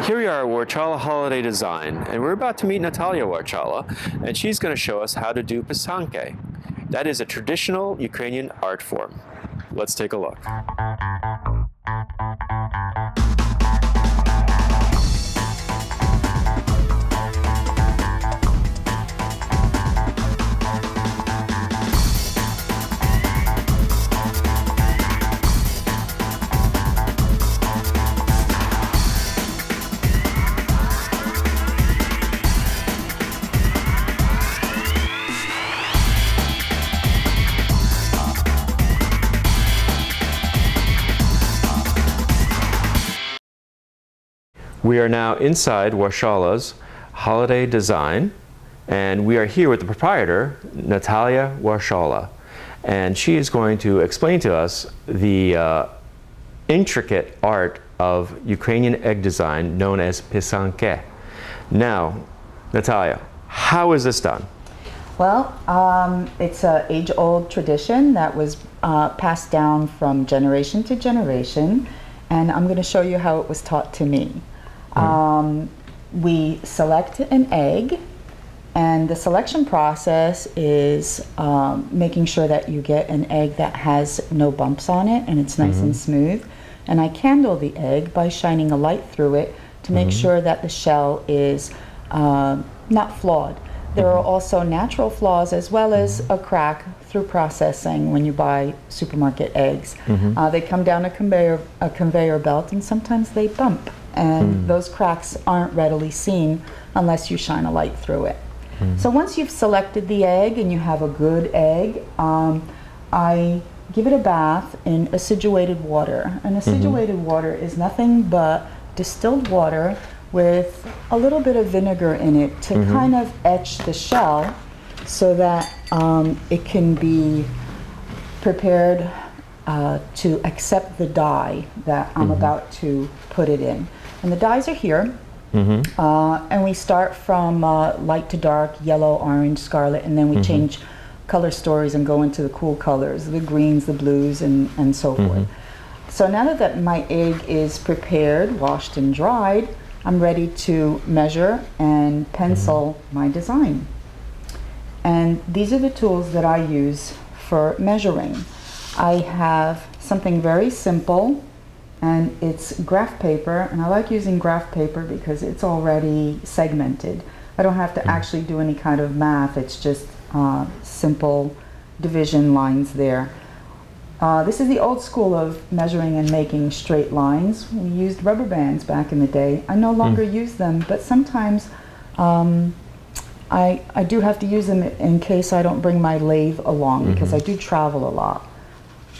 Here we are at Warchala Holiday Design, and we're about to meet Natalia Warchala, and she's going to show us how to do pysanke. That is a traditional Ukrainian art form. Let's take a look. We are now inside Warchala's Holiday Design, and we are here with the proprietor, Natalia Warchala, and she is going to explain to us the intricate art of Ukrainian egg design known as pysanke. Now, Natalia, how is this done? Well, it's an age-old tradition that was passed down from generation to generation, and I'm going to show you how it was taught to me. We select an egg, and the selection process is making sure that you get an egg that has no bumps on it and it's nice and smooth. And I candle the egg by shining a light through it to make sure that the shell is not flawed. There are also natural flaws as well as a crack through processing when you buy supermarket eggs. They come down a conveyor belt, and sometimes they bump. And those cracks aren't readily seen unless you shine a light through it. So once you've selected the egg and you have a good egg, I give it a bath in acidulated water. And acidulated water is nothing but distilled water with a little bit of vinegar in it to kind of etch the shell so that it can be prepared to accept the dye that I'm about to put it in. And the dyes are here, and we start from light to dark, yellow, orange, scarlet, and then we change color stories and go into the cool colors, the greens, the blues, and so forth. So now that my egg is prepared, washed and dried, I'm ready to measure and pencil my design. And these are the tools that I use for measuring. I have something very simple, and it's graph paper, and I like using graph paper because it's already segmented. I don't have to actually do any kind of math, it's just simple division lines there. This is the old school of measuring and making straight lines. We used rubber bands back in the day. I no longer use them, but sometimes I do have to use them in case I don't bring my lathe along, because I do travel a lot.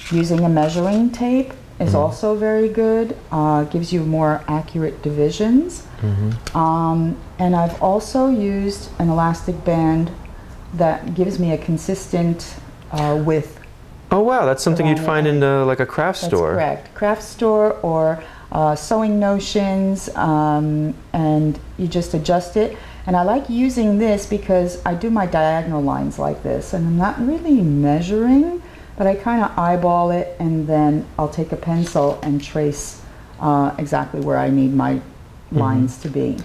Using a measuring tape is also very good, gives you more accurate divisions. And I've also used an elastic band that gives me a consistent width. Oh wow, that's something you'd find in like a craft store. That's correct. Craft store or sewing notions, and you just adjust it. And I like using this because I do my diagonal lines like this, and I'm not really measuring, but I kind of eyeball it, and then I'll take a pencil and trace exactly where I need my lines to be.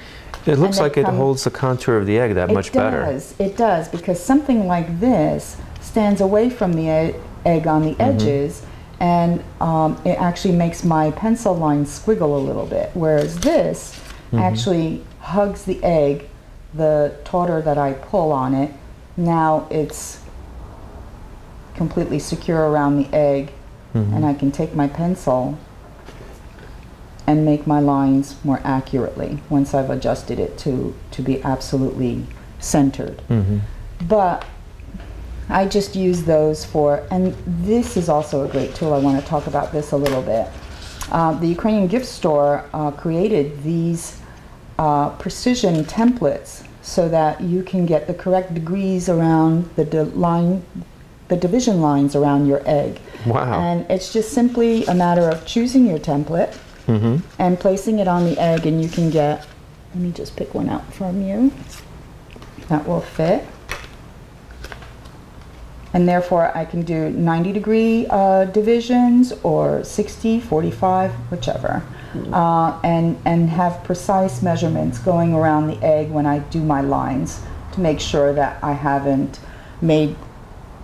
It looks like it holds the contour of the egg that much better. It does, because something like this stands away from the egg on the edges, and it actually makes my pencil line squiggle a little bit, whereas this actually hugs the egg, the tauter that I pull on it. Now it's completely secure around the egg, and I can take my pencil and make my lines more accurately once I've adjusted it to be absolutely centered. But I just use those for, and this is also a great tool. I want to talk about this a little bit. The Ukrainian gift store created these precision templates so that you can get the correct degrees around the division lines around your egg. Wow. And it's just simply a matter of choosing your template and placing it on the egg, and you can get, let me just pick one out from you that will fit. And therefore I can do 90-degree divisions or 60, 45, whichever. and have precise measurements going around the egg when I do my lines to make sure that I haven't made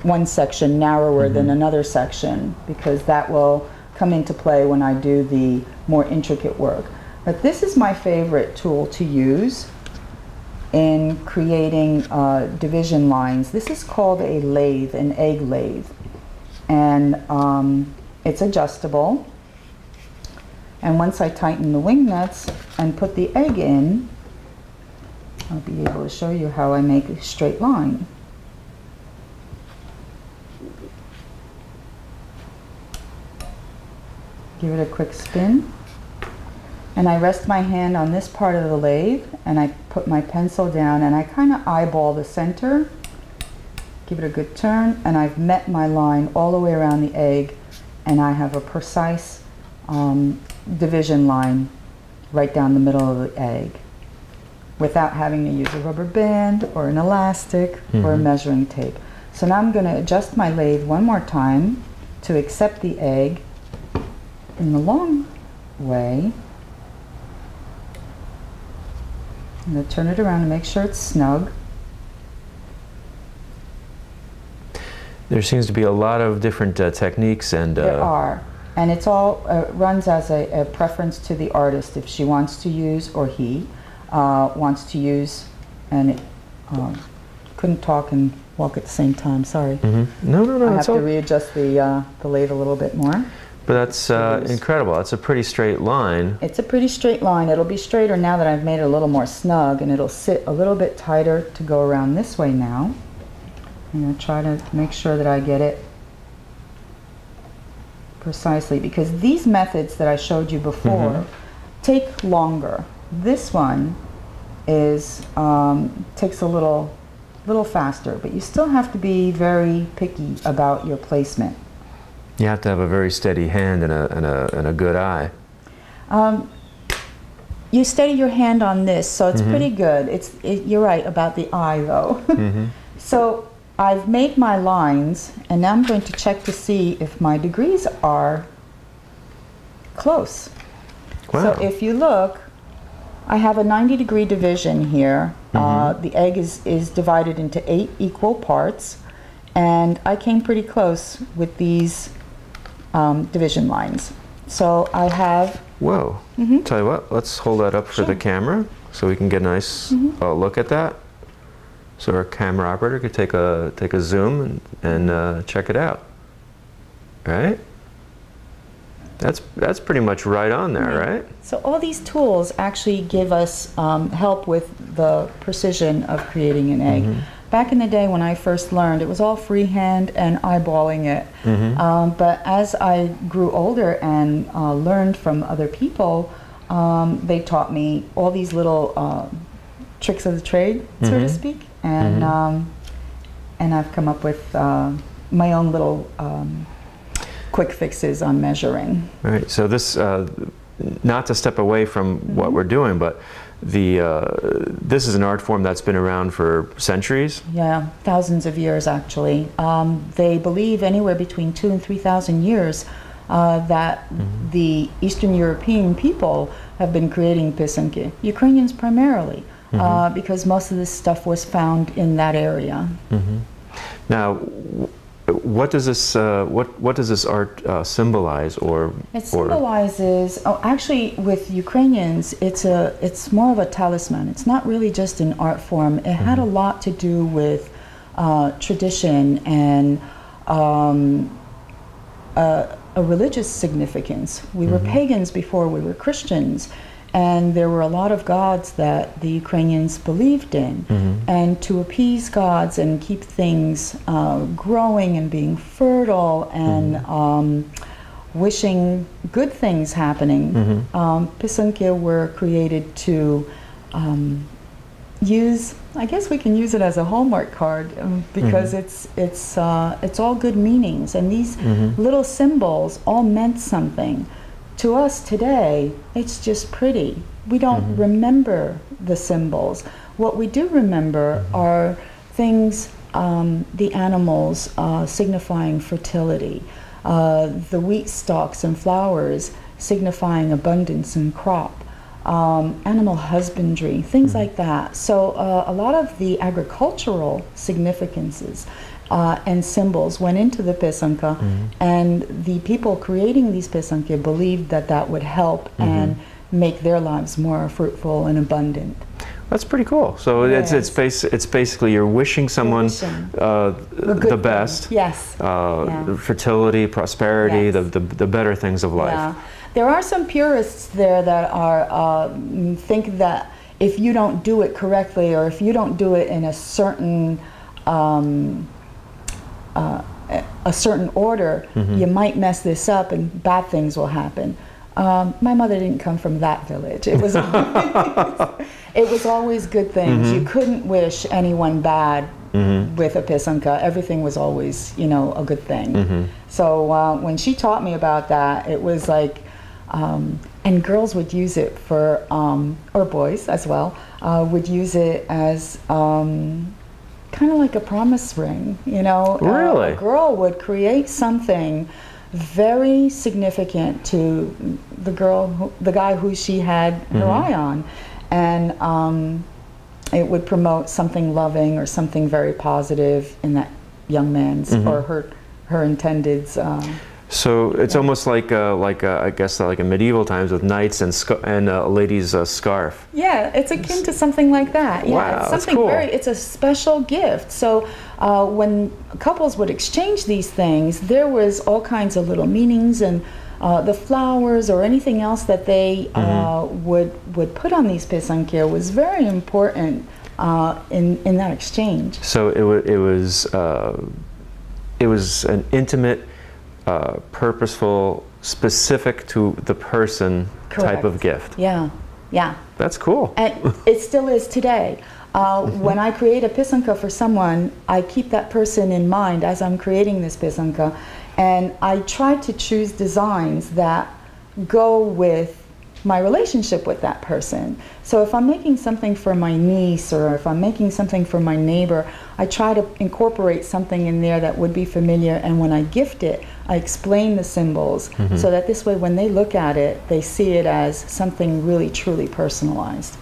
one section narrower than another section, because that will come into play when I do the more intricate work. But this is my favorite tool to use in creating division lines. This is called a lathe, an egg lathe, and it's adjustable. And once I tighten the wing nuts and put the egg in, I'll be able to show you how I make a straight line. Give it a quick spin, and I rest my hand on this part of the lathe, and I put my pencil down, and I kind of eyeball the center, give it a good turn, and I've met my line all the way around the egg, and I have a precise division line right down the middle of the egg without having to use a rubber band or an elastic or a measuring tape. So now I'm going to adjust my lathe one more time to accept the egg in the long way. I'm going to turn it around and make sure it's snug. There seems to be a lot of different techniques, and there are, and it's all runs as a preference to the artist, if she wants to use, or he wants to use, and it couldn't talk and walk at the same time, sorry. No, I have to readjust the lathe a little bit more. But that's incredible. That's a pretty straight line. It's a pretty straight line. It'll be straighter now that I've made it a little more snug, and it'll sit a little bit tighter to go around this way now. I'm going to try to make sure that I get it precisely, because these methods that I showed you before take longer. This one is takes a little faster, but you still have to be very picky about your placement. You have to have a very steady hand and a good eye. You steady your hand on this, so it's pretty good. You're right about the eye, though. So I've made my lines, and now I'm going to check to see if my degrees are close. Wow. So if you look, I have a 90-degree division here. The egg is divided into 8 equal parts, and I came pretty close with these division lines. So I have... Whoa. Tell you what, let's hold that up for the camera so we can get a nice look at that. So our camera operator could take a zoom and check it out. Right? That's pretty much right on there, right? So all these tools actually give us help with the precision of creating an egg. Back in the day when I first learned, it was all freehand and eyeballing it. But as I grew older and learned from other people, they taught me all these little tricks of the trade, so to speak. And I've come up with my own little quick fixes on measuring. Right. So this, not to step away from what we're doing, but this is an art form that's been around for centuries. Yeah, thousands of years actually. They believe anywhere between 2,000 and 3,000 years that the Eastern European people have been creating pysanky. Ukrainians primarily, because most of this stuff was found in that area. Now, what does this art symbolize, or it symbolizes? Oh, actually, with Ukrainians, it's more of a talisman. It's not really just an art form. It had a lot to do with tradition and a religious significance. We were pagans before we were Christians, and there were a lot of gods that the Ukrainians believed in. And to appease gods and keep things growing and being fertile and wishing good things happening, pysanke were created to use, I guess we can use it as a Hallmark card, because it's all good meanings, and these little symbols all meant something. To us today, it's just pretty. We don't remember the symbols. What we do remember are things, the animals signifying fertility, the wheat stalks and flowers signifying abundance and crop, animal husbandry, things like that. So a lot of the agricultural significances and symbols went into the pysanka, and the people creating these pysanky believed that that would help and make their lives more fruitful and abundant. That's pretty cool. So Yes. it's basically you're wishing someone the best. Yes. Fertility, prosperity, Yes. the better things of life. Yeah. There are some purists there that are think that if you don't do it correctly, or if you don't do it in a certain order, you might mess this up and bad things will happen. My mother didn't come from that village. It was it was always good things. You couldn't wish anyone bad with a pysanka. Everything was always, you know, a good thing. So when she taught me about that, it was like, and girls would use it for, or boys as well, would use it as kind of like a promise ring, you know. Really? A girl would create something very significant to the guy who she had her eye on, and it would promote something loving or something very positive in that young man's or her intended's. So it's almost like I guess like in medieval times with knights and a lady's scarf. Yeah, it's akin to something like that. Yeah, Wow, it's that's something cool. it's a special gift. So when couples would exchange these things, there was all kinds of little meanings, and the flowers or anything else that they would put on these pysanky was very important in that exchange. So it was an intimate, purposeful, specific to the person type of gift. Yeah, yeah. That's cool. And it still is today. When I create a pysanka for someone, I keep that person in mind as I'm creating this pysanka, and I try to choose designs that go with my relationship with that person. So if I'm making something for my niece, or if I'm making something for my neighbor, I try to incorporate something in there that would be familiar, and when I gift it, I explain the symbols so that this way when they look at it, they see it as something really truly personalized.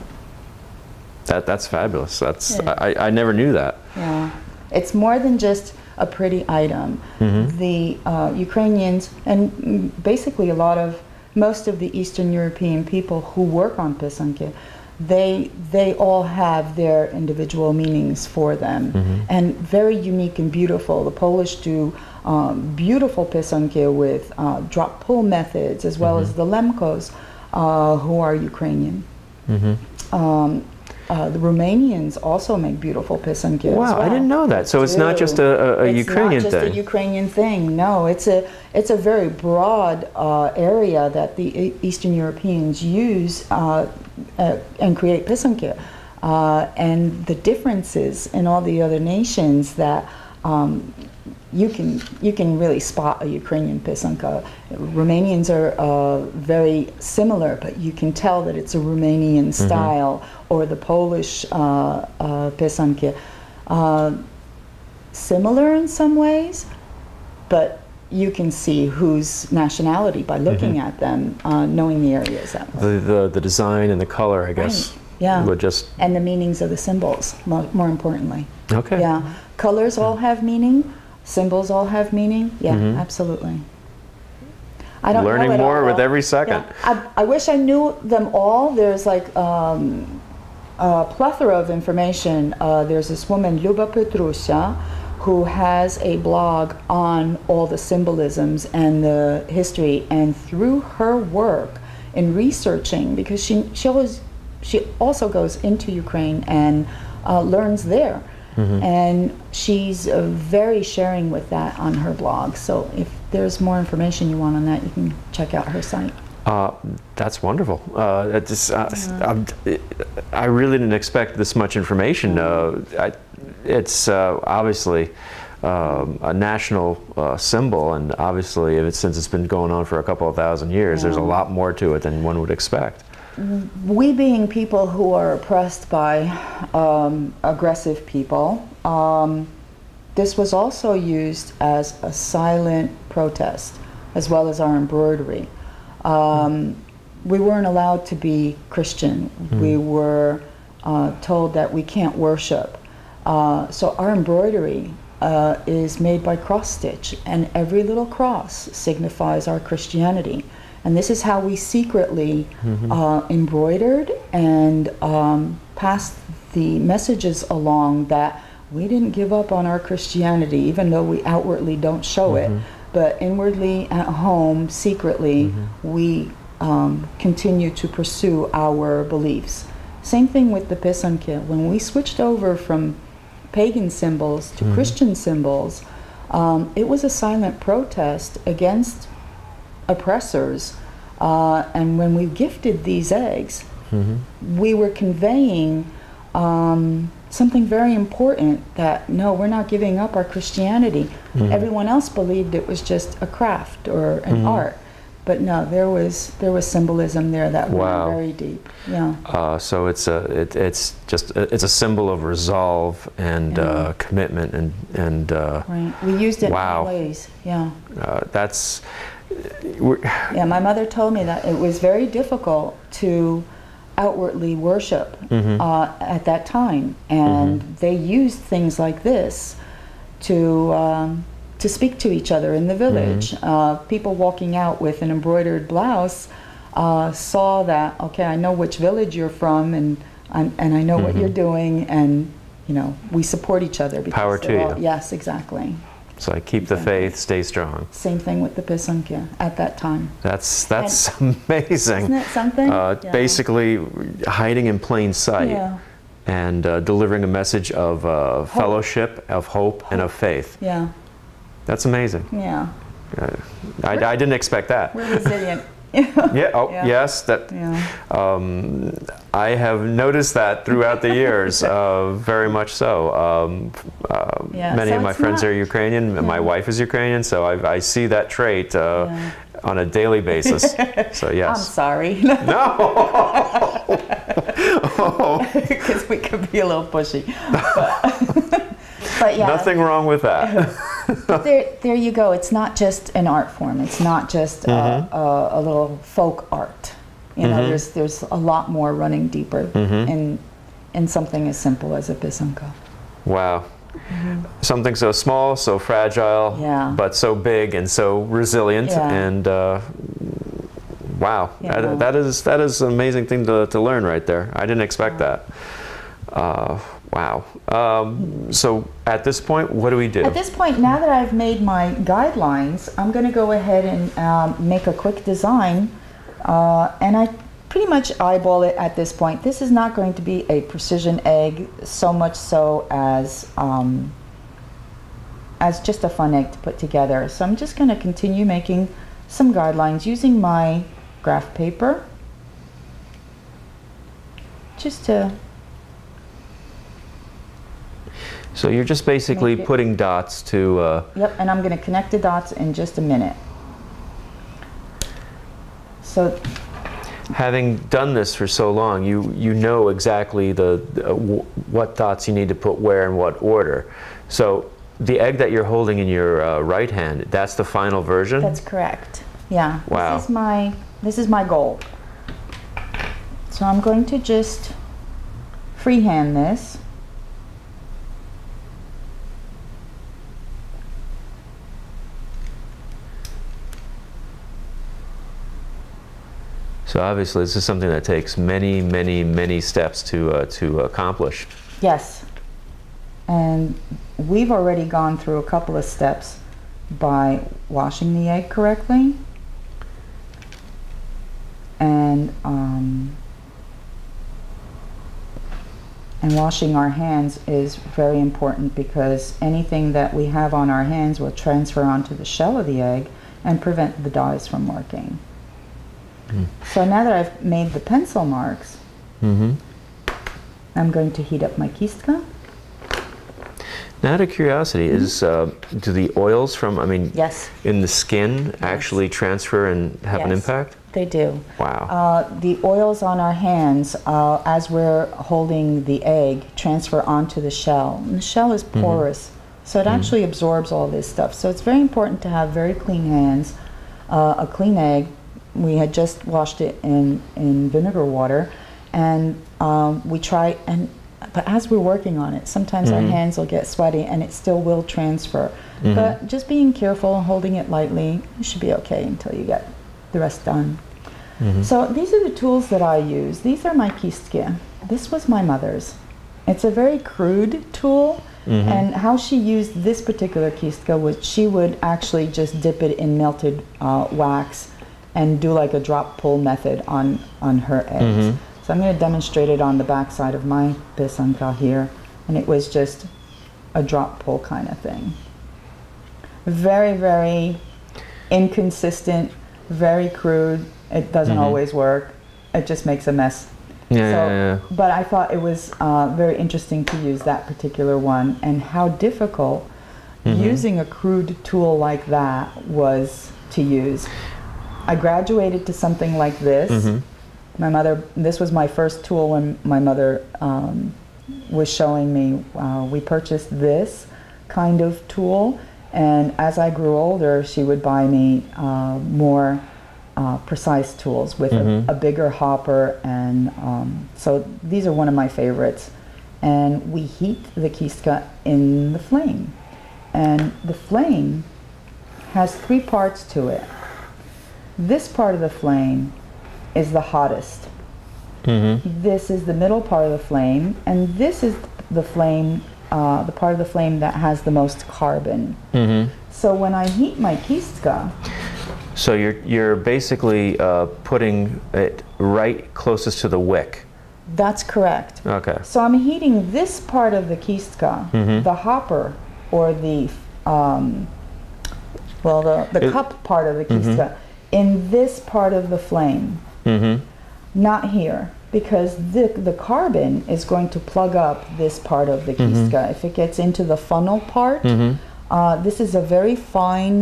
That's fabulous. That's I never knew that. Yeah, it's more than just a pretty item. The Ukrainians, and basically most of the Eastern European people who work on pysanky, they all have their individual meanings for them, and very unique and beautiful. The Polish do beautiful pysanky with drop pull methods, as well as the Lemkos, who are Ukrainian. The Romanians also make beautiful pysanky. Wow, as well. I didn't know that. So it's not just a Ukrainian thing. It's not just a Ukrainian thing. No, it's a very broad area that the Eastern Europeans use and create pysanky. And the differences in all the other nations that you can really spot a Ukrainian pysanka. Romanians are very similar, but you can tell that it's a Romanian style, or the Polish pysanky. Similar in some ways, but you can see whose nationality by looking at them, knowing the areas that way. The design and the color, I guess. Right. Yeah. Would just and the meanings of the symbols, more importantly. okay. Yeah, colors all have meaning. Symbols all have meaning. Yeah, absolutely. I don't Learning know it more all. with every second. Yeah. I wish I knew them all. There's like a plethora of information. There's this woman, Luba Petrusia, who has a blog on all the symbolisms and the history. And through her work in researching, because she also goes into Ukraine and learns there. And she's very sharing with that on her blog. So if there's more information you want on that, you can check out her site. That's wonderful. I really didn't expect this much information. It's obviously a national symbol, and obviously since it's been going on for a couple of thousand years, there's a lot more to it than one would expect. We being people who are oppressed by aggressive people, this was also used as a silent protest, as well as our embroidery. We weren't allowed to be Christian. We were told that we can't worship. So our embroidery is made by cross stitch, and every little cross signifies our Christianity. And this is how we secretly embroidered and passed the messages along that we didn't give up on our Christianity, even though we outwardly don't show it. But inwardly at home, secretly, we continue to pursue our beliefs. Same thing with the pysanke. When we switched over from pagan symbols to Christian symbols, it was a silent protest against oppressors. And when we gifted these eggs, we were conveying something very important, that no, we're not giving up our Christianity. Everyone else believed it was just a craft or an art. But no, there was symbolism there that went very deep. Yeah. So it's a symbol of resolve and commitment and right. We used it in many ways. Yeah. Yeah. My mother told me that it was very difficult to outwardly worship at that time, and they used things like this to speak to each other in the village. People walking out with an embroidered blouse saw that, okay, I know which village you're from, and I know what you're doing, and you know, we support each other. Power to you. Yes, exactly. So I keep the faith, stay strong. Same thing with the pysanke at that time. That's amazing. Isn't it something? Basically hiding in plain sight and delivering a message of fellowship, of hope, and of faith. Yeah. That's amazing. Yeah. I didn't expect that. We're resilient. Yes. That. I have noticed that throughout the years, very much so. Many of my friends are Ukrainian. My wife is Ukrainian, so I see that trait on a daily basis. So yes. I'm sorry. No. Because we could be a little pushy. But yeah. Nothing wrong with that. There you go. It's not just an art form. It's not just a little folk art. You know, there's a lot more running deeper in something as simple as a pysanke. Wow. Something so small, so fragile, but so big and so resilient. And wow, that is an amazing thing to learn right there. I didn't expect that. Wow. So at this point, what do we do? At this point, now that I've made my guidelines, I'm going to go ahead and make a quick design. And I pretty much eyeball it at this point. This is not going to be a precision egg so much so as just a fun egg to put together. So I'm just going to continue making some guidelines using my graph paper just to... So you're just basically putting dots to... Yep, and I'm going to connect the dots in just a minute. So... Having done this for so long, you know exactly what dots you need to put where in what order. So the egg that you're holding in your right hand, that's the final version? That's correct. Yeah. Wow. This is my goal. So I'm going to just freehand this. So obviously this is something that takes many, many, many steps to accomplish. Yes. And we've already gone through a couple of steps by washing the egg correctly. And washing our hands is very important, because anything that we have on our hands will transfer onto the shell of the egg and prevent the dyes from working. So now that I've made the pencil marks, I'm going to heat up my kistka. Now, out of curiosity, do the oils from, in the skin actually transfer and have an impact? They do. Wow. The oils on our hands, as we're holding the egg, transfer onto the shell. And the shell is porous, so it actually absorbs all this stuff. So it's very important to have very clean hands, a clean egg, we had just washed it in vinegar water, and we tried, but as we're working on it, sometimes our hands will get sweaty and it still will transfer. But just being careful, holding it lightly, you should be okay until you get the rest done. So these are the tools that I use. These are my kistke. This was my mother's. It's a very crude tool, and how she used this particular kistke was she would actually just dip it in melted wax and do like a drop pull method on her eggs. So I'm going to demonstrate it on the back side of my pysanka here, and it was just a drop pull kind of thing. Very, very inconsistent, very crude. It doesn't always work. It just makes a mess. But I thought it was very interesting to use that particular one, and how difficult using a crude tool like that was to use. I graduated to something like this. My mother, this was my first tool when my mother was showing me. We purchased this kind of tool, and as I grew older, she would buy me more precise tools with a bigger hopper, and so these are one of my favorites. And we heat the kistke in the flame, and the flame has 3 parts to it. This part of the flame is the hottest. This is the middle part of the flame, and this is the flame, the part of the flame that has the most carbon. So when I heat my kistke, so you're basically putting it right closest to the wick. That's correct. Okay. So I'm heating this part of the kistke, the hopper, or the cup part of the kistke, in this part of the flame. Not here, because the carbon is going to plug up this part of the kistke. If it gets into the funnel part, this is a very fine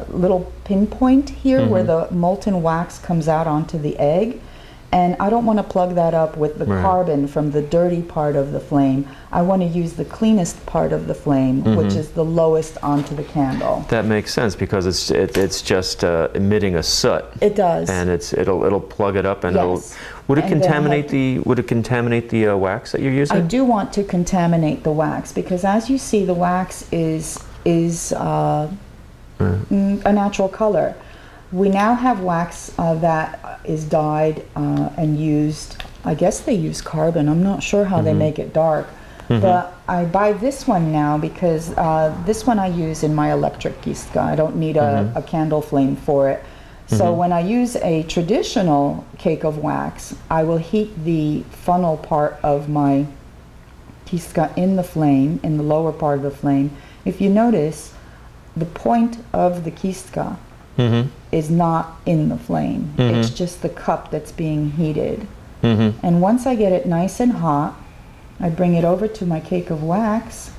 little pinpoint here where the molten wax comes out onto the egg. And I don't want to plug that up with the carbon from the dirty part of the flame. I want to use the cleanest part of the flame, which is the lowest onto the candle. That makes sense, because it's just emitting a soot. It does. And it'll plug it up, and would it contaminate the wax that you're using? I do want to contaminate the wax, because as you see, the wax is a natural color. We now have wax that is dyed and used. I guess they use carbon. I'm not sure how they make it dark. But I buy this one now because this one I use in my electric kistke. I don't need a candle flame for it. So when I use a traditional cake of wax, I will heat the funnel part of my kistke in the flame, in the lower part of the flame. If you notice, the point of the kistke is not in the flame. It's just the cup that's being heated. And once I get it nice and hot, I bring it over to my cake of wax,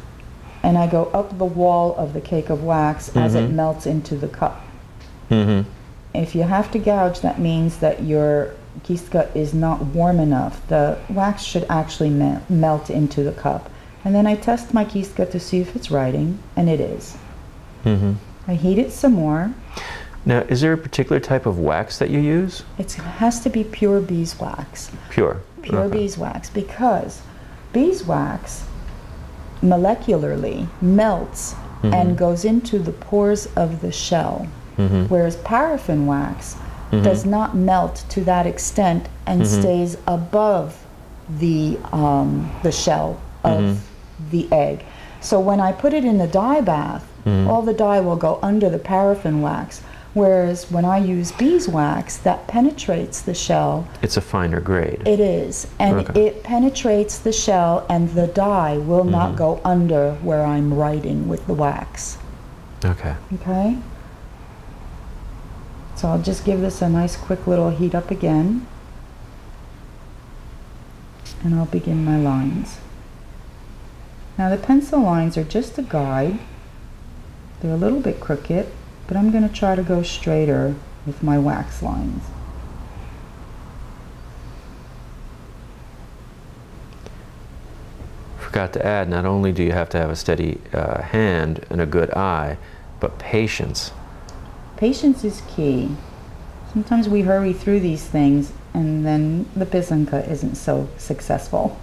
and I go up the wall of the cake of wax as it melts into the cup. If you have to gouge, that means that your kistke is not warm enough. The wax should actually melt into the cup. And then I test my kistke to see if it's writing, and it is. I heat it some more. Now, is there a particular type of wax that you use? It has to be pure beeswax. Pure Beeswax, because beeswax molecularly melts and goes into the pores of the shell, whereas paraffin wax does not melt to that extent and stays above the shell of the egg. So when I put it in the dye bath, all the dye will go under the paraffin wax. Whereas when I use beeswax, that penetrates the shell. It's a finer grade. It is. And it penetrates the shell, and the dye will not go under where I'm writing with the wax. Okay? So I'll just give this a nice quick little heat up again. And I'll begin my lines. Now the pencil lines are just a guide. They're a little bit crooked, but I'm going to try to go straighter with my wax lines. Forgot to add, not only do you have to have a steady hand and a good eye, but patience. Patience is key. Sometimes we hurry through these things and then the pysanka isn't so successful.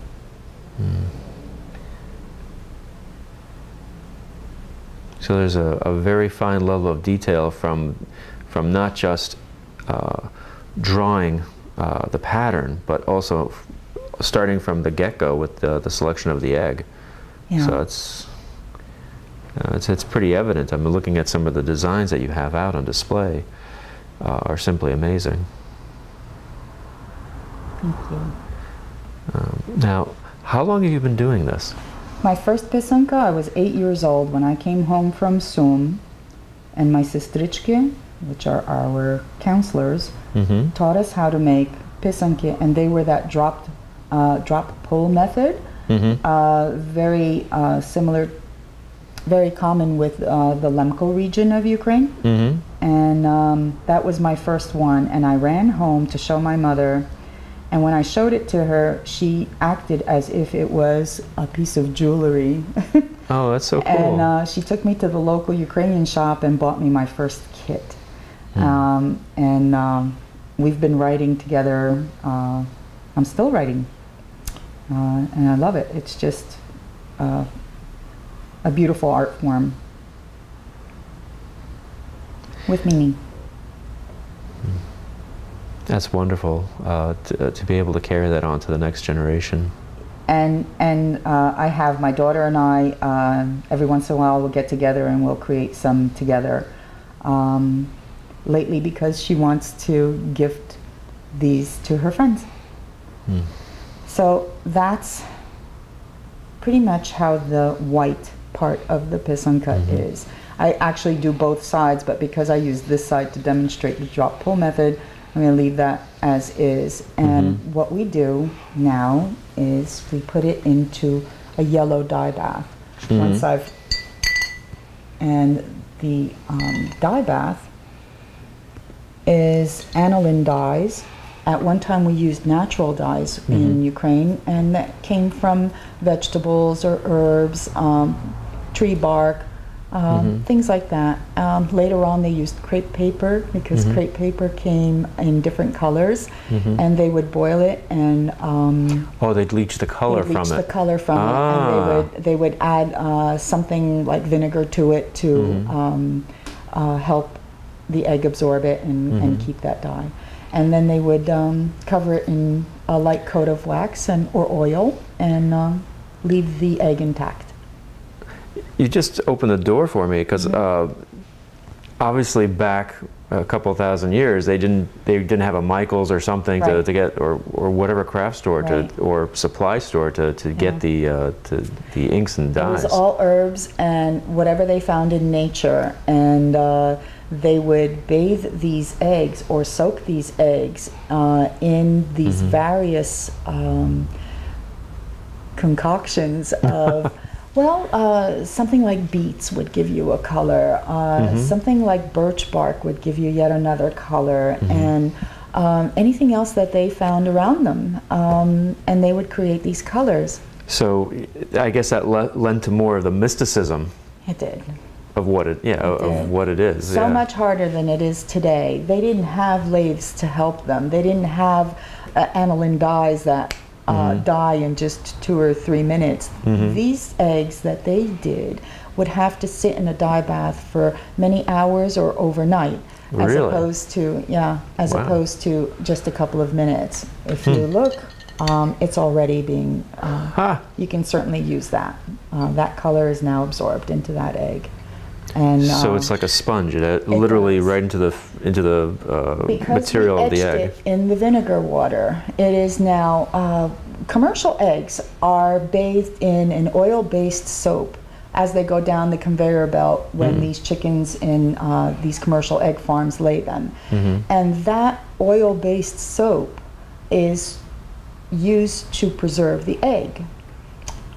So there's a very fine level of detail from not just drawing the pattern, but also starting from the get-go with the selection of the egg. Yeah. So it's pretty evident. I'm looking at some of the designs that you have out on display are simply amazing. Thank you. Now, how long have you been doing this? My first pysanka, I was 8 years old when I came home from Sum, and my sestričke, which are our counselors, taught us how to make pysanky, and they were that drop pull method, very similar, very common with the Lemko region of Ukraine, and that was my first one, and I ran home to show my mother. And when I showed it to her, she acted as if it was a piece of jewelry. Oh, that's so cool. And she took me to the local Ukrainian shop and bought me my first kit. We've been writing together. I'm still writing. And I love it. It's just a beautiful art form with meaning. That's wonderful to be able to carry that on to the next generation. And I have my daughter and I, every once in a while we'll get together and we'll create some together. Lately because she wants to gift these to her friends. So that's pretty much how the white part of the pysanka is. I actually do both sides, but because I use this side to demonstrate the drop pull method, I'm going to leave that as is. And what we do now is we put it into a yellow dye bath. Once I've, and the dye bath is aniline dyes. At one time we used natural dyes in Ukraine, and that came from vegetables or herbs, tree bark, things like that. Later on they used crepe paper because crepe paper came in different colors, and they would boil it and oh, they'd leach the color from it. The color from it, and they would add something like vinegar to it to help the egg absorb it and keep that dye. And then they would cover it in a light coat of wax or oil and leave the egg intact. You just opened the door for me, because obviously back a couple thousand years they didn't have a Michael's or something to get, or whatever craft store or supply store to get the inks and dyes. It was all herbs and whatever they found in nature, and they would bathe these eggs or soak these eggs in these various concoctions of well, something like beets would give you a color, something like birch bark would give you yet another color, and anything else that they found around them, and they would create these colors. So I guess that lent to more of the mysticism. It did. Of what it, of what it is. So much harder than it is today. They didn't have lathes to help them. They didn't have aniline dyes that dye in just 2 or 3 minutes. These eggs that they did would have to sit in a dye bath for many hours or overnight, as opposed to opposed to just a couple of minutes. If you look, it's already being. You can certainly use that. That color is now absorbed into that egg. And, so it's like a sponge. It literally right into the material of the egg. It in the vinegar water. It is now commercial eggs are bathed in an oil-based soap as they go down the conveyor belt when these chickens in these commercial egg farms lay them, and that oil-based soap is used to preserve the egg.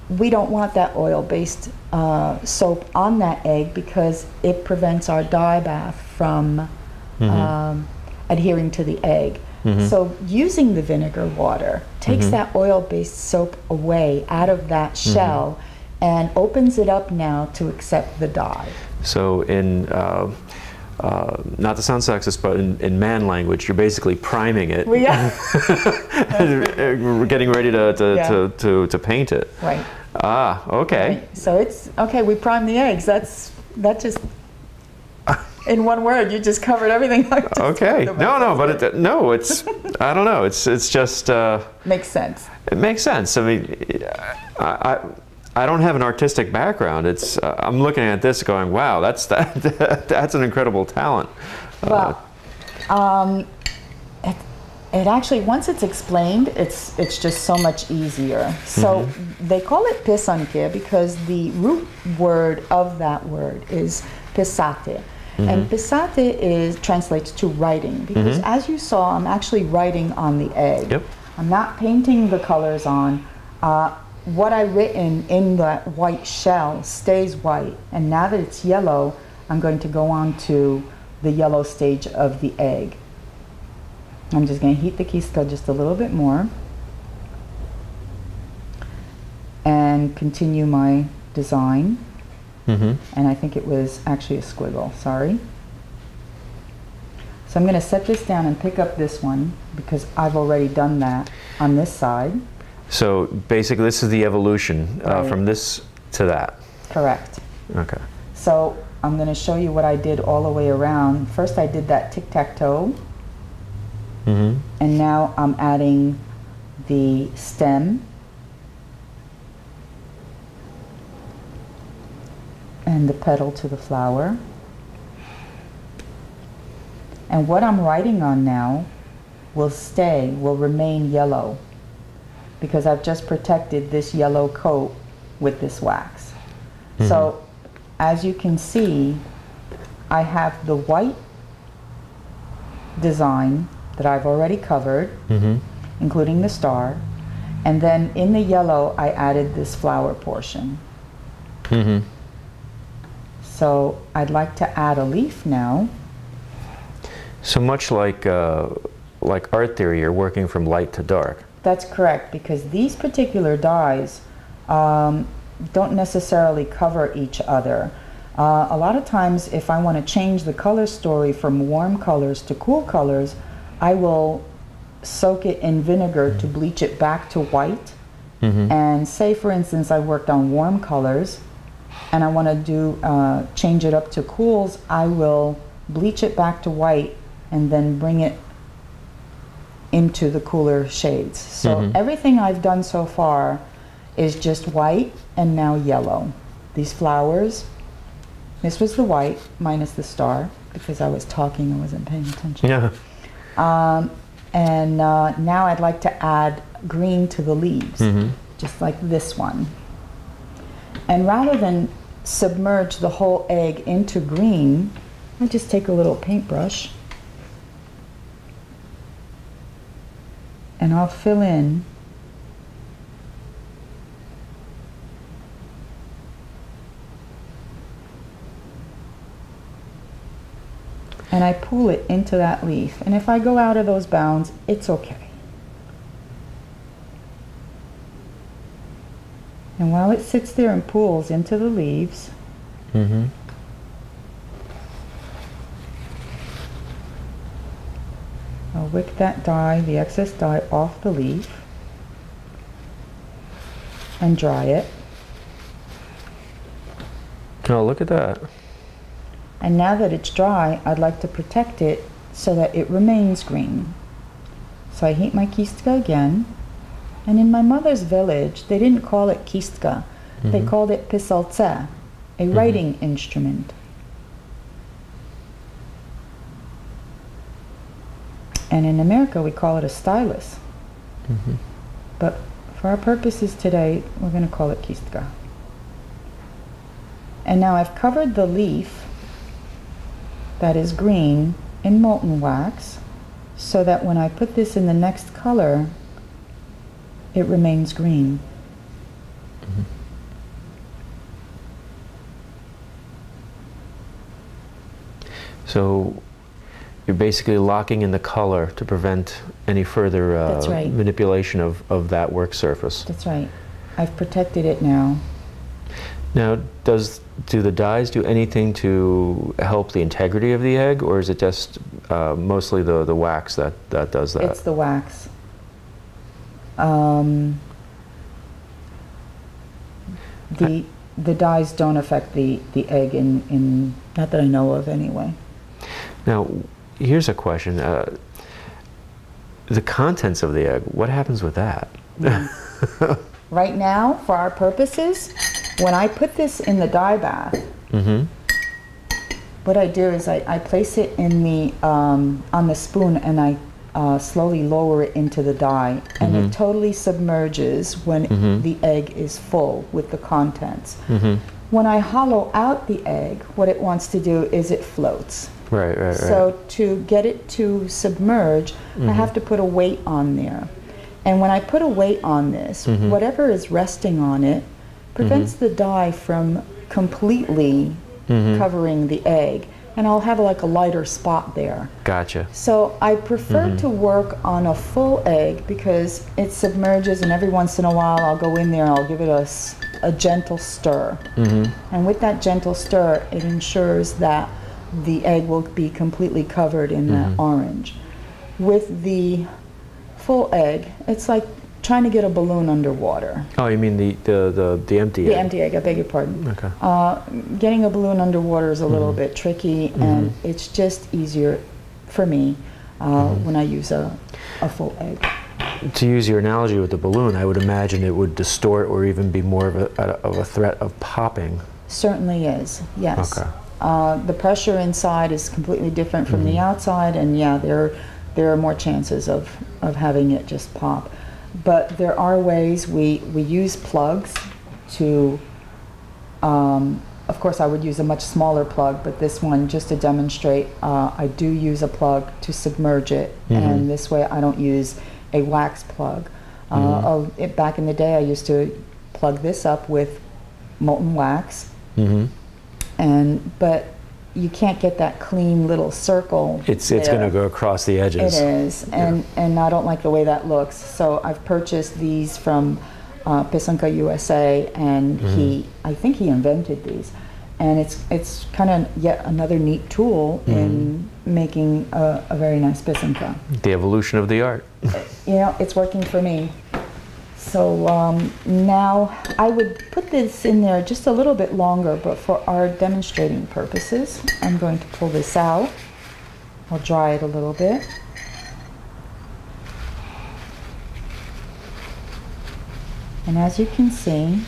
We don't want that oil-based soap on that egg because it prevents our dye bath from adhering to the egg. So using the vinegar water takes that oil-based soap away out of that shell and opens it up now to accept the dye. So in not to sound sexist, but in man language, you're basically priming it. Well, yeah. We're getting ready to paint it. Right. Ah, okay. Right. So it's, okay, we prime the eggs. That just, in one word, you just covered everything. Okay. No, but no, it's, I don't know. It's just. Makes sense. It makes sense. I mean, I don't have an artistic background. It's I'm looking at this going, wow, that's an incredible talent. Well, it actually, once it's explained, it's just so much easier. So they call it pysanke because the root word of that word is pisate. And pisate translates to writing, because as you saw, I'm actually writing on the egg. Yep. I'm not painting the colors on. What I've written in that white shell stays white, and now that it's yellow, I'm going to go on to the yellow stage of the egg. I'm just going to heat the kista just a little bit more and continue my design. And I think it was actually a squiggle, sorry. So I'm going to set this down and pick up this one because I've already done that on this side. So basically this is the evolution from this to that. Correct. Okay. So I'm going to show you what I did all the way around. First I did that tic-tac-toe. And now I'm adding the stem and the petal to the flower. And what I'm writing on now will remain yellow, because I've just protected this yellow coat with this wax. So as you can see, I have the white design that I've already covered, including the star, and then in the yellow I added this flower portion. So I'd like to add a leaf now. So much like art theory, you're working from light to dark. That's correct, because these particular dyes don't necessarily cover each other. A lot of times if I want to change the color story from warm colors to cool colors, I will soak it in vinegar to bleach it back to white. And say for instance I worked on warm colors and I want to do change it up to cools, I will bleach it back to white and then bring it into the cooler shades. So everything I've done so far is just white and now yellow. These flowers, this was the white minus the star because I was talking, I wasn't paying attention. Yeah. And now I'd like to add green to the leaves, just like this one. And rather than submerge the whole egg into green, I just take a little paintbrush and I'll fill in and I pull it into that leaf. And if I go out of those bounds, it's okay. And while it sits there and pools into the leaves, I'll wick that dye, the excess dye, off the leaf and dry it. Oh, look at that. And now that it's dry, I'd like to protect it so that it remains green. So I heat my kistka again. And in my mother's village, they didn't call it kistka. They called it pysalce, a writing instrument. And in America, we call it a stylus. But for our purposes today, we're going to call it kistka. And now I've covered the leaf that is green in molten wax so that when I put this in the next color, it remains green. So you're basically locking in the color to prevent any further That's right. manipulation of that work surface. That's right. I've protected it now. Now, do the dyes do anything to help the integrity of the egg, or is it just mostly the wax that does that? It's the wax. The dyes don't affect the egg in not that I know of anyway. Now, here's a question. The contents of the egg, what happens with that? Right now, for our purposes, when I put this in the dye bath, what I do is I place it in the on the spoon, and I slowly lower it into the dye, and it totally submerges when the egg is full with the contents. When I hollow out the egg, what it wants to do is it floats. Right. So to get it to submerge, I have to put a weight on there. And when I put a weight on this, whatever is resting on it prevents the dye from completely covering the egg. And I'll have like a lighter spot there. Gotcha. So I prefer to work on a full egg because it submerges, and every once in a while I'll go in there and I'll give it a gentle stir. And with that gentle stir, it ensures that the egg will be completely covered in that orange. With the full egg, it's like trying to get a balloon underwater. Oh, you mean the empty egg? The empty egg, I beg your pardon. Okay. Getting a balloon underwater is a little bit tricky, and it's just easier for me when I use a full egg. To use your analogy with the balloon, I would imagine it would distort or even be more of a threat of popping. Certainly is, yes. Okay. The pressure inside is completely different from the outside, and yeah, there are more chances of having it just pop. But there are ways we use plugs to, of course I would use a much smaller plug, but this one, just to demonstrate, I do use a plug to submerge it, and this way I don't use a wax plug. Back in the day I used to plug this up with molten wax, but you can't get that clean little circle. It's going to go across the edges. It is, and I don't like the way that looks. So I've purchased these from Pysanke USA, and I think he invented these, and it's kind of yet another neat tool in making a very nice pysanke. The evolution of the art. You know, it's working for me. So now I would put this in there just a little bit longer, but for our demonstrating purposes, I'm going to pull this out. I'll dry it a little bit. And as you can see,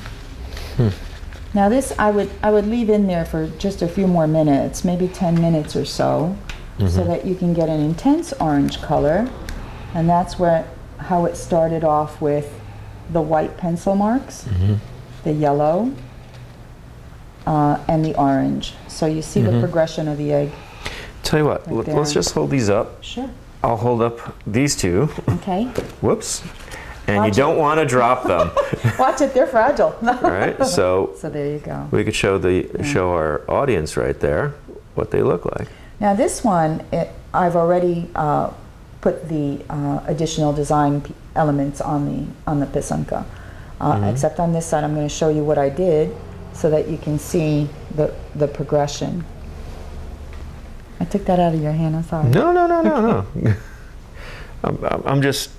now this I would leave in there for just a few more minutes, maybe 10 minutes or so, so that you can get an intense orange color. And that's how it started off with the white pencil marks, the yellow, and the orange. So you see the progression of the egg. Tell you what, let's just hold these up. Sure. I'll hold up these two. Okay. Whoops. And you don't want to drop them. Watch it, they're fragile. All right, so there you go. We could show our audience right there what they look like. Now this one, I've already put the additional design elements on the pysanke. Except on this side, I'm going to show you what I did so that you can see the progression. I took that out of your hand, I'm sorry. No. I'm just,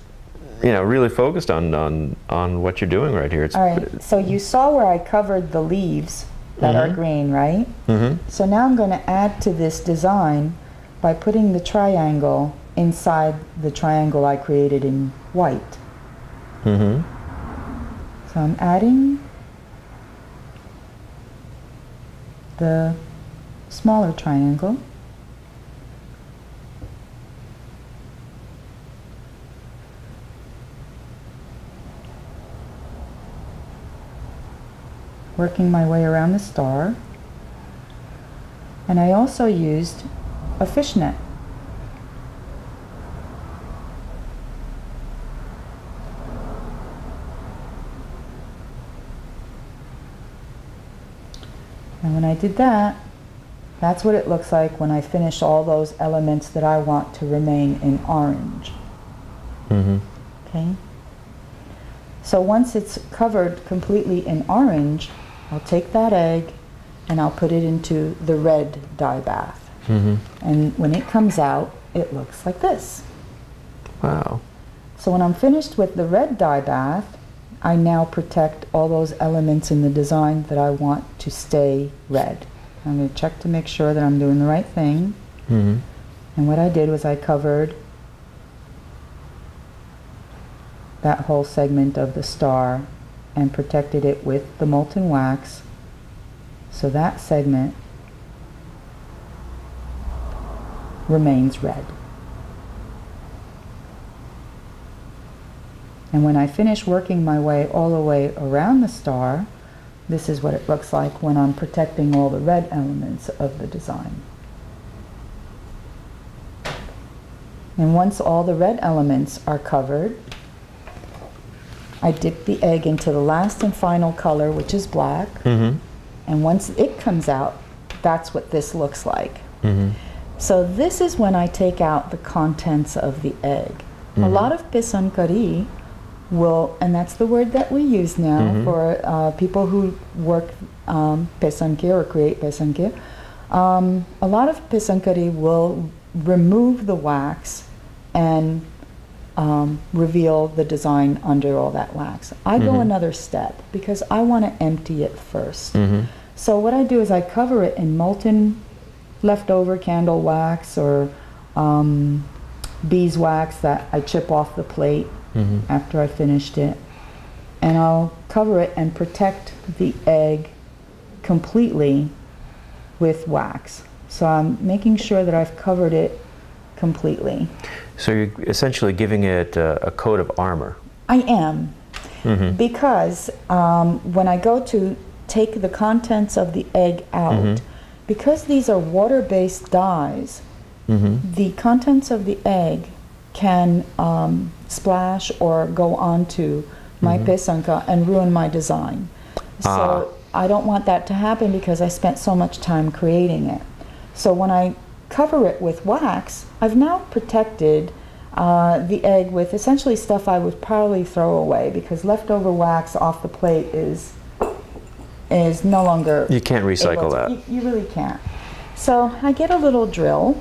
really focused on what you're doing right here. All right, so you saw where I covered the leaves that are green, right? So now I'm going to add to this design by putting the triangle inside the triangle I created in white. So I'm adding the smaller triangle. Working my way around the star. And I also used a fishnet. And when I did that, that's what it looks like when I finish all those elements that I want to remain in orange. Okay? So once it's covered completely in orange, I'll take that egg and I'll put it into the red dye bath. And when it comes out, it looks like this. Wow. So when I'm finished with the red dye bath, I now protect all those elements in the design that I want to stay red. I'm going to check to make sure that I'm doing the right thing. And what I did was I covered that whole segment of the star and protected it with the molten wax, so that segment remains red. And when I finish working my way all the way around the star, this is what it looks like when I'm protecting all the red elements of the design. And once all the red elements are covered, I dip the egg into the last and final color, which is black. And once it comes out, that's what this looks like. So this is when I take out the contents of the egg. A lot of pysanky will, and that's the word that we use now for people who work pysanky or create pysanky. A lot of pysanky will remove the wax and reveal the design under all that wax. I go another step because I want to empty it first. So what I do is I cover it in molten leftover candle wax or beeswax that I chip off the plate after I finished it. And I'll cover it and protect the egg completely with wax. So I'm making sure that I've covered it completely. So you're essentially giving it a coat of armor. I am. Because when I go to take the contents of the egg out, because these are water-based dyes, the contents of the egg can splash or go onto my pysanky and ruin my design. So I don't want that to happen because I spent so much time creating it. So when I cover it with wax, I've now protected the egg with essentially stuff I would probably throw away because leftover wax off the plate is no longer... You can't recycle that. You really can't. So I get a little drill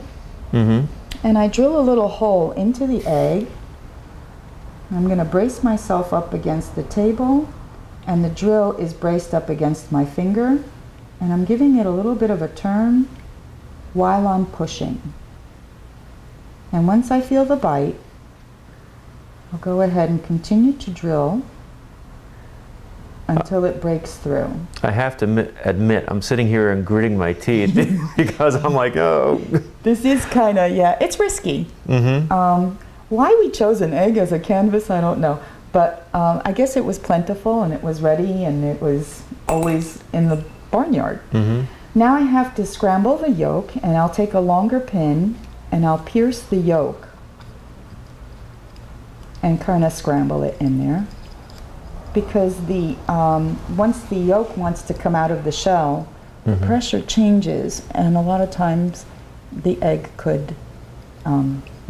and I drill a little hole into the egg. I'm going to brace myself up against the table and the drill is braced up against my finger and I'm giving it a little bit of a turn while I'm pushing. And once I feel the bite, I'll go ahead and continue to drill until it breaks through. I have to admit, I'm sitting here and gritting my teeth because I'm like, oh. This is kind of, yeah, it's risky. Why we chose an egg as a canvas, I don't know. But I guess it was plentiful and it was ready and it was always in the barnyard. Now I have to scramble the yolk and I'll take a longer pin and I'll pierce the yolk and kind of scramble it in there. Because the once the yolk wants to come out of the shell, the pressure changes and a lot of times the egg could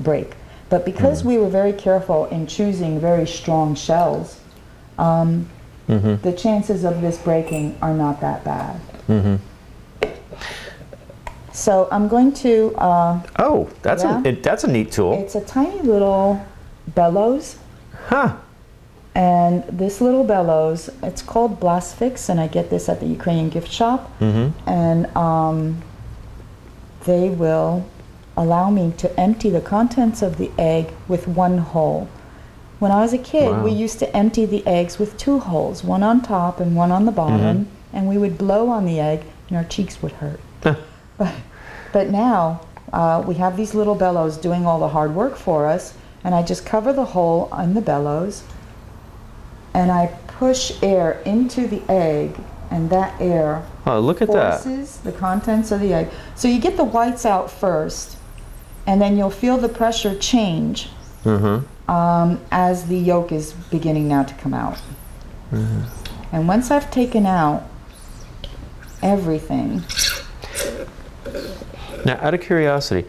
break. But because we were very careful in choosing very strong shells, the chances of this breaking are not that bad. So I'm going to... oh, that's a neat tool. It's a tiny little bellows. And this little bellows, it's called Blast Fix, and I get this at the Ukrainian gift shop. And they will allow me to empty the contents of the egg with one hole. When I was a kid, we used to empty the eggs with two holes, one on top and one on the bottom, and we would blow on the egg and our cheeks would hurt. But now we have these little bellows doing all the hard work for us, and I just cover the hole on the bellows and I push air into the egg, and that air forces the contents of the egg. So you get the whites out first, and then you'll feel the pressure change as the yolk is beginning now to come out. And once I've taken out everything. Now, out of curiosity,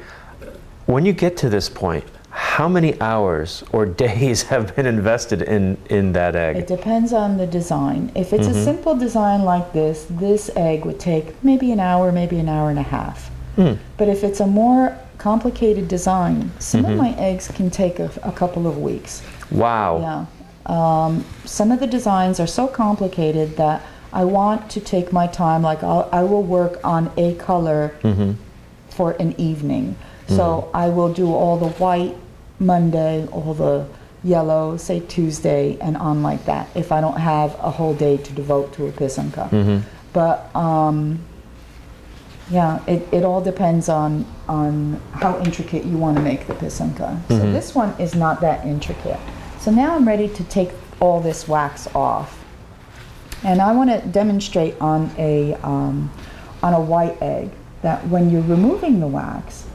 when you get to this point, how many hours or days have been invested in that egg? It depends on the design. If it's a simple design like this egg would take maybe an hour and a half. But if it's a more complicated design, some of my eggs can take a couple of weeks. Wow. Yeah. Some of the designs are so complicated that I want to take my time. Like I will work on a color for an evening. So I will do all the white Monday, all the yellow, say Tuesday, and on like that, if I don't have a whole day to devote to a pysanka. But yeah, it all depends on how intricate you want to make the pysanka. So this one is not that intricate. So now I'm ready to take all this wax off. And I want to demonstrate on a white egg that when you're removing the wax,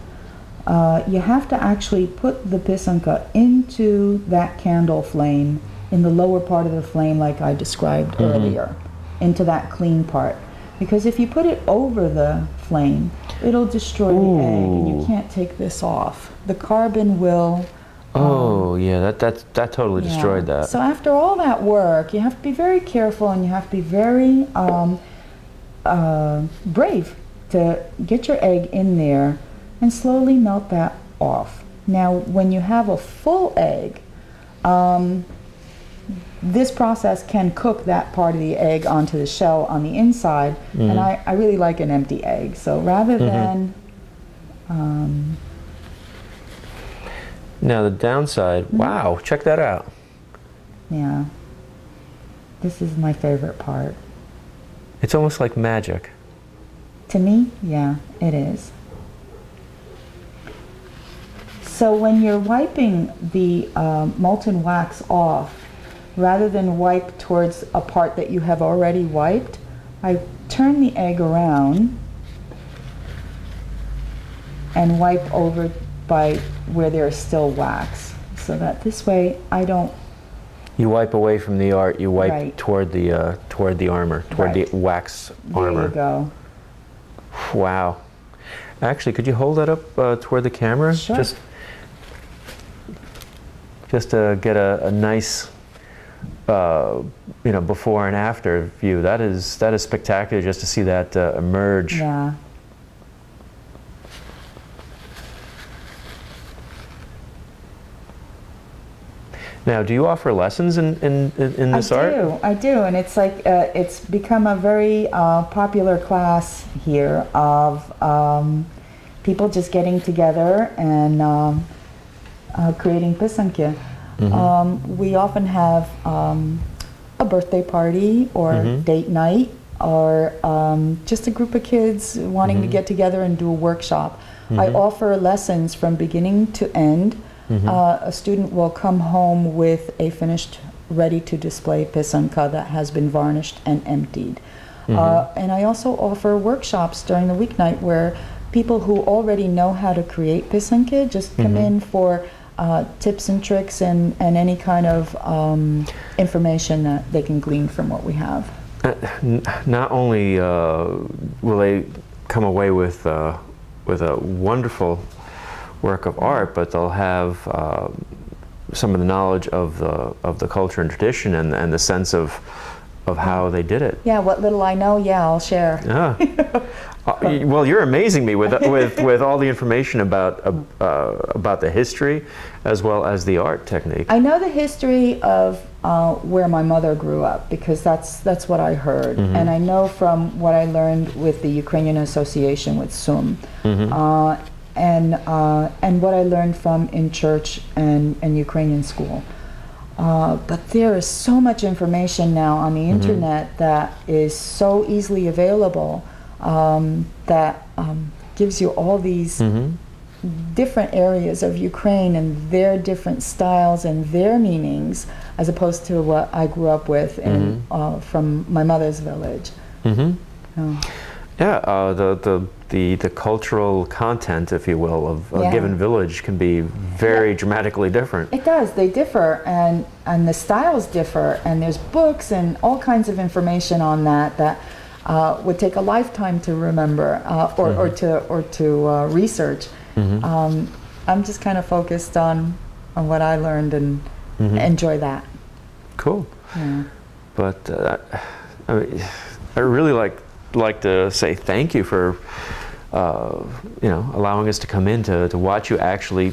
you have to actually put the pysanka into that candle flame in the lower part of the flame like I described earlier, into that clean part. Because if you put it over the flame, it'll destroy the egg and you can't take this off. The carbon will... yeah, that totally destroyed that. So after all that work, you have to be very careful and you have to be very brave to get your egg in there and slowly melt that off. Now, when you have a full egg, this process can cook that part of the egg onto the shell on the inside, and I really like an empty egg. So rather than... now the downside, wow, check that out. Yeah, this is my favorite part. It's almost like magic. To me, yeah, it is. So when you're wiping the molten wax off, rather than wipe towards a part that you have already wiped, I turn the egg around and wipe over by where there's still wax, so that this way I don't... You wipe away from the art, you wipe toward the armor, toward the wax armor. There you go. Wow. Actually, could you hold that up toward the camera? Sure. Just to get a nice, before and after view. That is spectacular, just to see that emerge. Yeah. Now, do you offer lessons in this art? I do, and it's like it's become a very popular class here of people just getting together and creating pysanky. We often have a birthday party or date night, or just a group of kids wanting to get together and do a workshop. I offer lessons from beginning to end. A student will come home with a finished, ready-to-display pysanka that has been varnished and emptied. And I also offer workshops during the weeknight where people who already know how to create pysanky just come in for tips and tricks and any kind of information that they can glean from what we have. Not only will they come away with a wonderful work of art, but they'll have some of the knowledge of the culture and tradition and the sense of how they did it. Yeah, what little I know, I'll share. Well, you're amazing me with all the information about the history as well as the art technique. I know the history of where my mother grew up, because that's what I heard, and I know from what I learned with the Ukrainian Association with SUM. And what I learned from in church and Ukrainian school. But there is so much information now on the internet that is so easily available that gives you all these different areas of Ukraine and their different styles and their meanings, as opposed to what I grew up with in, from my mother's village. Yeah, the cultural content, if you will, of a given village can be very dramatically different. It does. They differ, and the styles differ, and there's books and all kinds of information on that would take a lifetime to remember or to research. I'm just kind of focused on what I learned and enjoy that. Cool. Yeah. But I mean, I really like to say thank you for you know, allowing us to come in to watch you actually,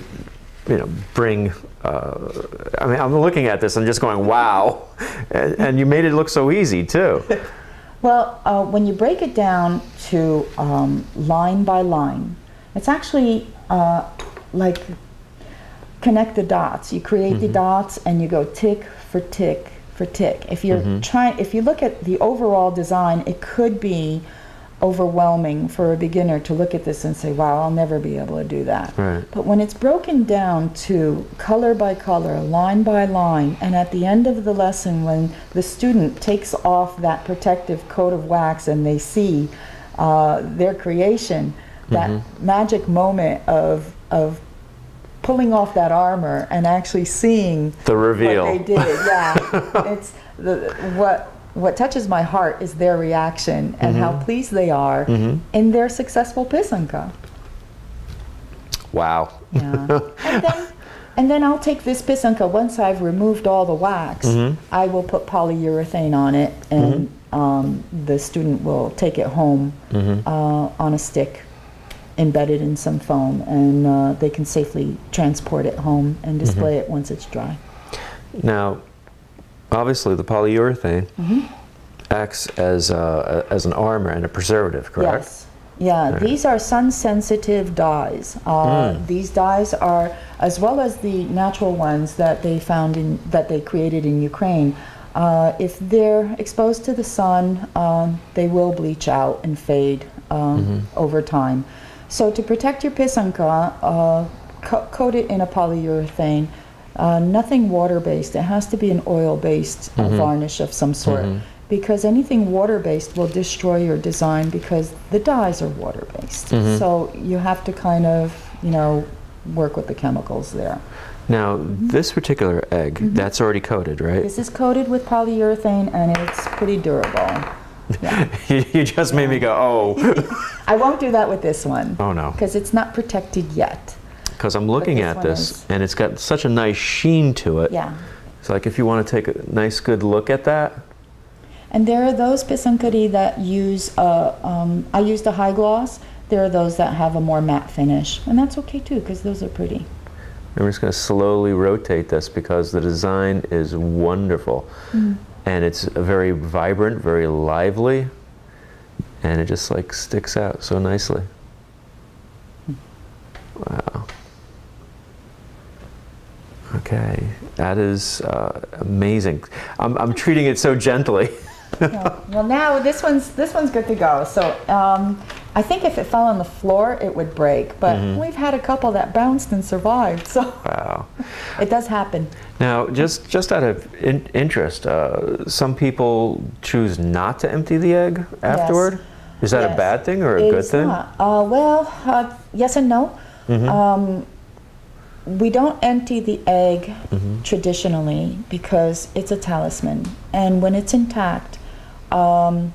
you know, bring. I mean, I'm looking at this and just going, wow, and you made it look so easy too. Well, when you break it down to line by line, it's actually like connect the dots. You create the dots and you go tick for tick for tick. If you're if you look at the overall design, it could be overwhelming for a beginner to look at this and say, wow, I'll never be able to do that. Right. But when it's broken down to color by color, line by line, and at the end of the lesson when the student takes off that protective coat of wax and they see their creation, that magic moment of pulling off that armor and actually seeing the reveal. What they did. Yeah. It's what touches my heart is their reaction and how pleased they are in their successful pysanka. Wow. Yeah. And then I'll take this pysanka, once I've removed all the wax, I will put polyurethane on it, and the student will take it home on a stick embedded in some foam, and they can safely transport it home and display it once it's dry. Now, obviously, the polyurethane acts as an armor and a preservative, correct? Yes. Yeah, these are sun-sensitive dyes. These dyes are, as well as the natural ones that they found that they created in Ukraine. If they're exposed to the sun, they will bleach out and fade over time. So to protect your pysanka, coat it in a polyurethane. Nothing water-based. It has to be an oil-based varnish of some sort, because anything water-based will destroy your design because the dyes are water-based. So you have to kind of, you know, work with the chemicals there. Now, this particular egg, that's already coated, right? This is coated with polyurethane, and it's pretty durable. Yeah. You just made me go, oh. I won't do that with this one. Oh, no. Because it's not protected yet. Because I'm looking at this, and it's got such a nice sheen to it. Yeah. It's like if you want to take a nice, good look at that. And there are those pysankari that use, I used a high gloss. There are those that have a more matte finish. And that's okay too, because those are pretty. I'm just going to slowly rotate this because the design is wonderful. And it's very vibrant, very lively. And it just like sticks out so nicely. Wow. Okay, that is amazing. I'm treating it so gently. Well, now this one's good to go. So I think if it fell on the floor, it would break. But we've had a couple that bounced and survived. So wow, it does happen. Now, just out of interest, some people choose not to empty the egg afterward. Yes. Is that a bad thing or a good thing? Well, yes and no. We don't empty the egg traditionally because it's a talisman, and when it's intact, the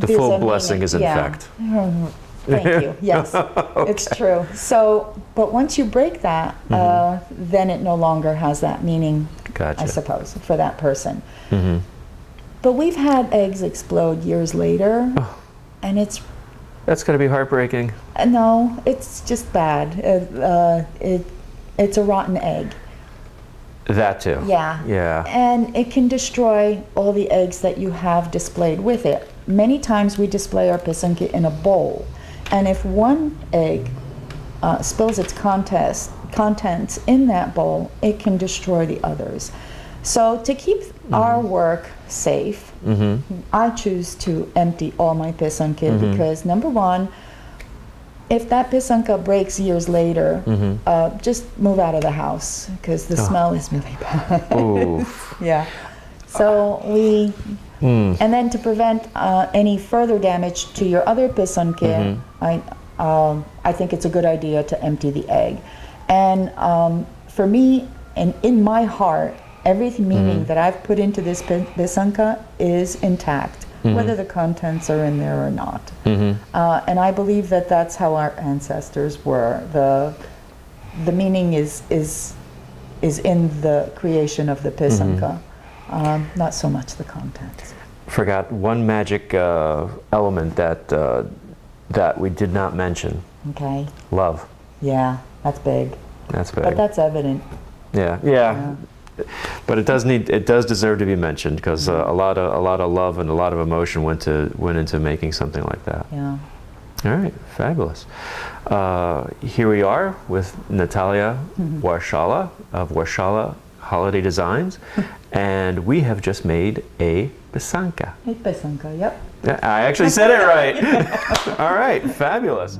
full blessing is in fact. Thank you. Yes, okay. It's true. So, but once you break that, then it no longer has that meaning. Gotcha. I suppose, for that person. But we've had eggs explode years later, and that's going to be heartbreaking. No, it's just bad. It's a rotten egg. That too. Yeah. Yeah. And it can destroy all the eggs that you have displayed with it. Many times we display our pysanky in a bowl, and if one egg spills its contents in that bowl, it can destroy the others. So to keep our work safe, I choose to empty all my pysanky because number one, if that pysanka breaks years later, just move out of the house because the smell is really bad. Yeah. So we, and then to prevent any further damage to your other pysanky, I think it's a good idea to empty the egg. And for me, and in my heart, every meaning that I've put into this pysanka is intact, whether the contents are in there or not. And I believe that that's how our ancestors were. The meaning is is in the creation of the pysanka, not so much the contents. Forgot one magic element that we did not mention. Okay. Love. Yeah, that's big. That's big. But that's evident. Yeah. But it does deserve to be mentioned, because a lot of love and a lot of emotion went into making something like that. Yeah. All right, fabulous. Here we are with Natalia Warshala of Warshala Holiday Designs, and we have just made a pysanka. A pysanka, yep. I actually said it right. All right, fabulous.